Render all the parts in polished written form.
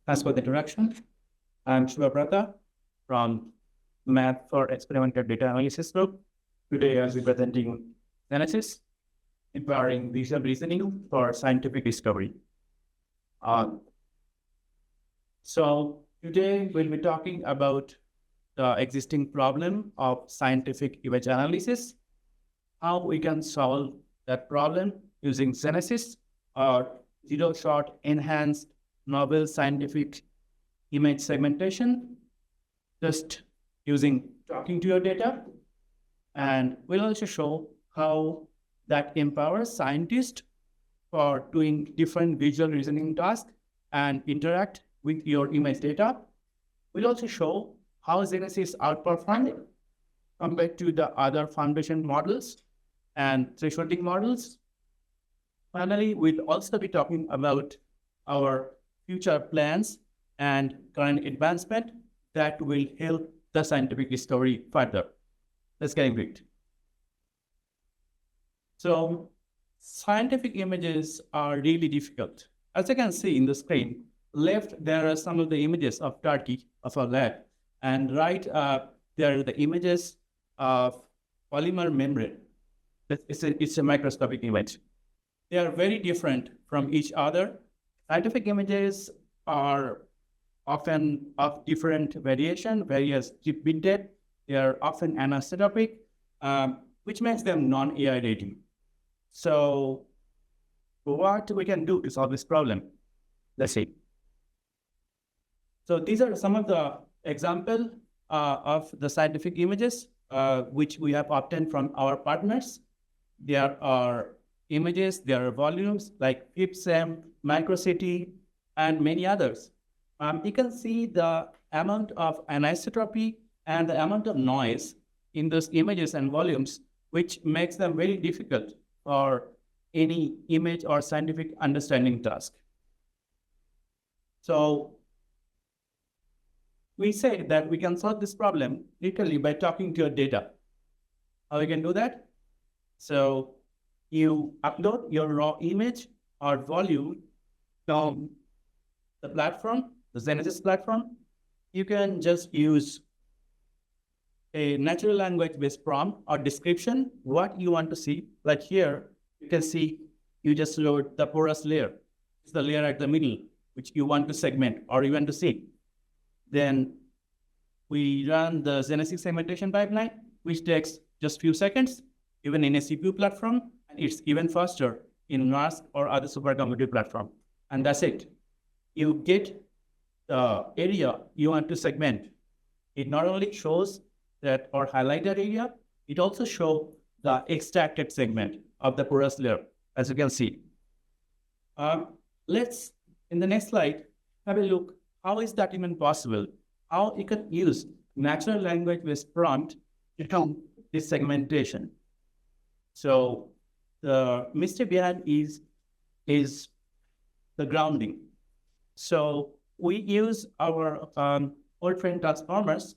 Thanks for the introduction. I'm Shubabrata from Math for Experimental Data Analysis Group. Today I'll be presenting Zenesis, empowering visual reasoning for scientific discovery. So today we'll be talking about the existing problem of scientific image analysis, how we can solve that problem using Zenesis or zero-shot enhanced novel scientific image segmentation, just using talking to your data. And we'll also show how that empowers scientists for doing different visual reasoning tasks and interact with your image data. We'll also show how Zenesis outperformed compared to the other foundation models and thresholding models. Finally, we'll also be talking about our future plans and current advancement that will help the scientific discovery further. Let's get into it. So, scientific images are really difficult. As you can see in the screen, left there are some of the images of Turkey of our lab, and right there are the images of polymer membrane. It's a microscopic image. They are very different from each other. Scientific images are often of different variation, various chip bit depth. They are often anisotropic, which makes them non-AI ready. So what we can do to solve this problem? Let's see. So these are some of the examples of the scientific images which we have obtained from our partners. There are images, there are volumes like FIPSEM, Microcity, and many others. You can see the amount of anisotropy and the amount of noise in those images and volumes, which makes them very difficult for any image or scientific understanding task. So we say that we can solve this problem literally by talking to your data. How we can do that? So you upload your raw image or volume from the platform, the Zenesis platform. You can just use a natural language-based prompt or description, what you want to see. Like here, you can see you just load the porous layer. It's the layer at the middle, which you want to segment or you want to see. Then we run the Zenesis segmentation pipeline, which takes just few seconds, even in a CPU platform. It's even faster in NAS or other supercomputer platform. And that's it. You get the area you want to segment. It not only shows that or highlighted area, it also shows the extracted segment of the porous layer, as you can see. Let's, in the next slide, have a look. How is that even possible? How you can use natural language-based prompt to do this segmentation. So the mystery behind is the grounding. So we use our old friend transformers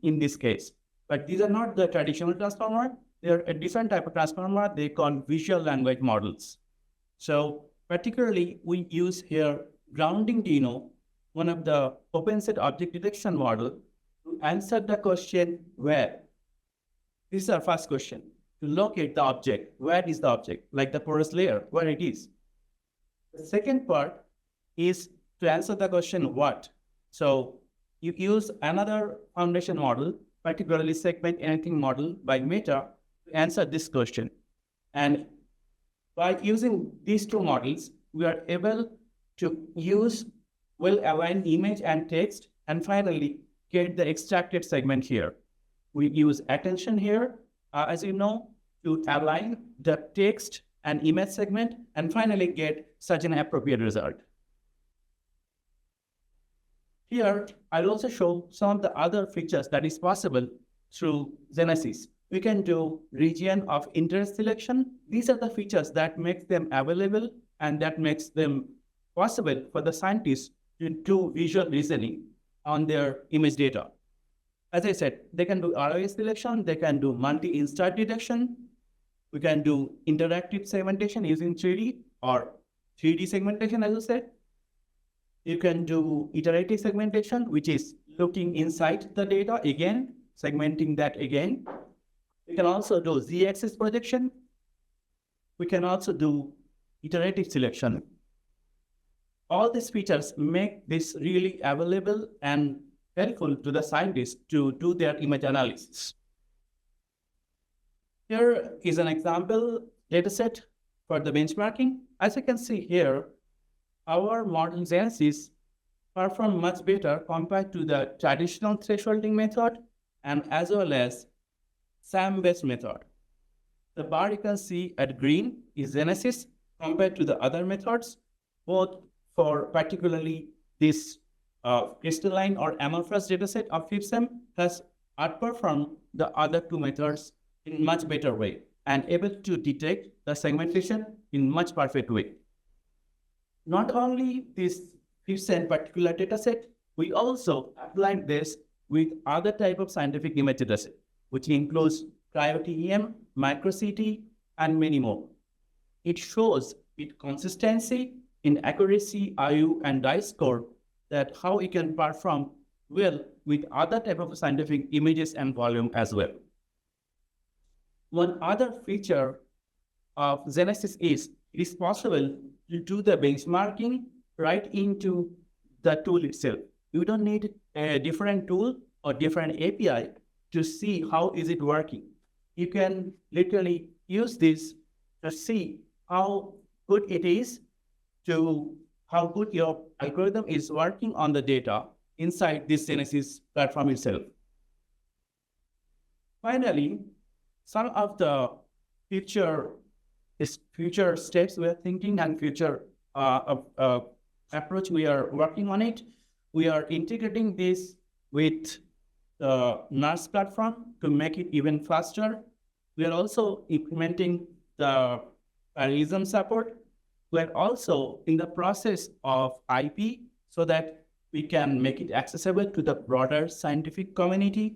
in this case, but these are not the traditional transformer. They're a different type of transformer. They call visual language models. So particularly we use here grounding Dino, one of the open set object detection model, to answer the question where. This is our first question. To locate the object, where is the object, like the porous layer, where it is. The second part is to answer the question what. So you use another foundation model, particularly segment anything model by Meta, to answer this question. And by using these two models, we are able to use well-aligned image and text, and finally get the extracted segment here. We use attention here, as you know, to align the text and image segment, and finally get such an appropriate result. Here, I'll also show some of the other features that is possible through Zenesis. We can do region of interest selection. These are the features that make them available and that makes them possible for the scientists to do visual reasoning on their image data. As I said, they can do ROA selection, they can do multi-instant detection, we can do interactive segmentation using 3D or 3D segmentation, as I said. You can do iterative segmentation, which is looking inside the data again, segmenting that again. We can also do z-axis projection. We can also do iterative selection. All these features make this really available and helpful to the scientists to do their image analysis. Here is an example dataset for the benchmarking. As you can see here, our modern Zenesis perform much better compared to the traditional thresholding method and as well as SAM-based method. The bar you can see at green is Zenesis compared to the other methods, both for particularly this crystalline or amorphous dataset of FIBSEM has outperformed the other two methods in much better way and able to detect the segmentation in much perfect way. Not only this FIBSEM particular dataset, we also applied this with other type of scientific image dataset, which includes cryo-TEM, micro-CT, and many more. It shows with consistency in accuracy, IU, and dye score that how it can perform well with other type of scientific images and volume as well. One other feature of Zenesis is it is possible to do the benchmarking right into the tool itself. You don't need a different tool or different API to see how is it working. You can literally use this to see how good it is, to how good your algorithm is working on the data inside this Zenesis platform itself. Finally, some of the future steps we are thinking and future approach we are working on it. We are integrating this with the NARS platform to make it even faster. We are also implementing the parallelism support. We are also in the process of IP so that we can make it accessible to the broader scientific community.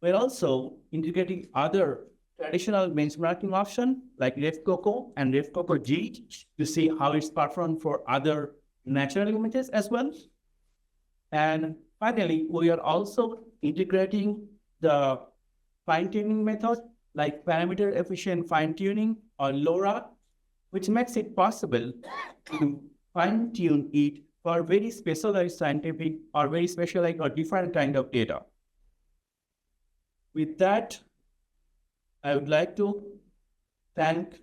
We're also integrating other traditional benchmarking option like RefCoco and RefCoco G to see how it's performed for other natural images as well. And finally, we are also integrating the fine-tuning method like parameter efficient fine-tuning or LoRa, which makes it possible to fine-tune it for very specialized scientific or very specialized or different kind of data. With that, I would like to thank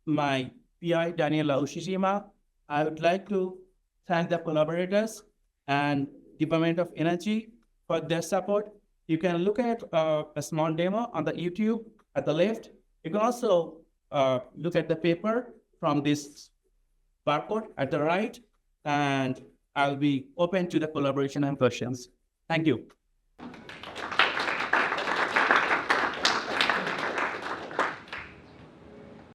my PI, Daniela Ushijima. I would like to thank the collaborators and Department of Energy for their support. You can look at a small demo on the YouTube at the left. You can also look at the paper from this barcode at the right, and I'll be open to the collaboration and questions. Thank you.